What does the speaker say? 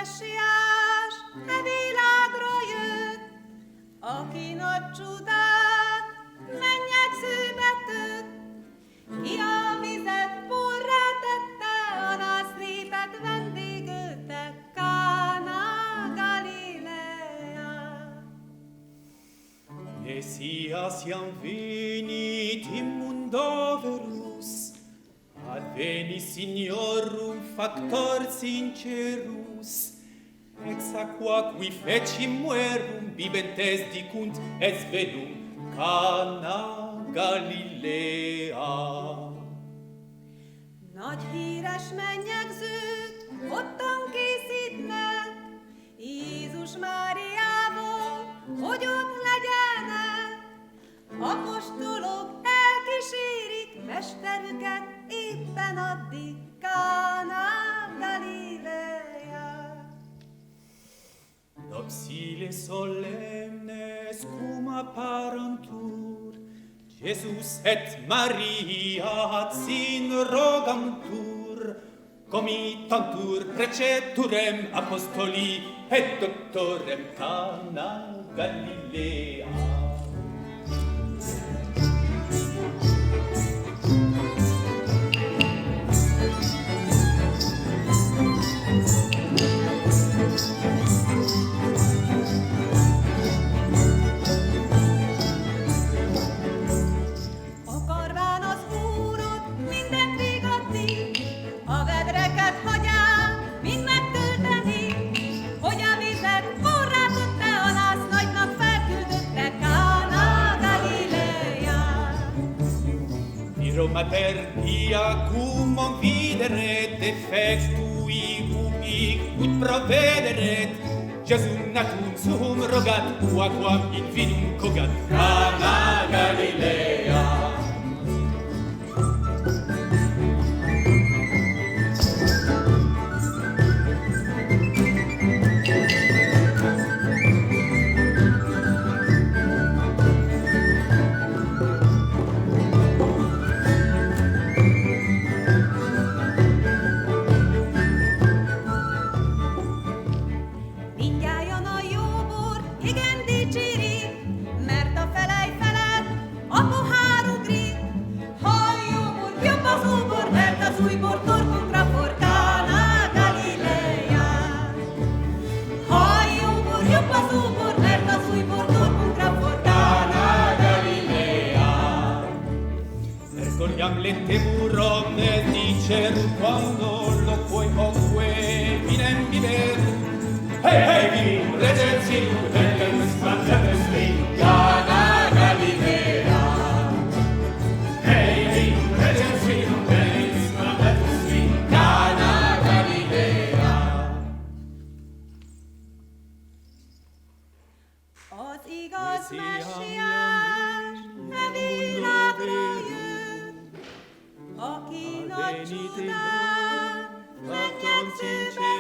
messiás e világra jött, aki nagy csodát mennyegzőbe tört, ki a vizet porrá tette, a nász népet vendégölte, Kána Galilea. Messias iam venit in mundo verus, adveni signorum factor sincerus, ex aqua qui feci muerum bibentes dicunt es venum Kána Galilea. Nagy híres mennyegzőt ottan készítnek, Jézus Máriával, hogy ott legyenek. Apostolok elkísérik mesterüket éppen addig, Kána Galilea. Nobile solemnes cum apparantur, Jesus et Maria ad sin rogantur, comitantur preceturem apostoli et doctorem Kána Galilea. Mater cum convideret defectui ubic ut provederet, Jesum natum sum rogat, quam in vinum cogat, Kána Galilea. Lettemur omnes dicerum quando loquoi hoque vinem viderum. Hei, hei, vinum regensium, et splandetis vi, Kána Galilea. Hei, vinum regensium, et splandetis vi, Kána Galilea. Az igaz messiás e világra jött, aki nagy csodát mennyegzőbe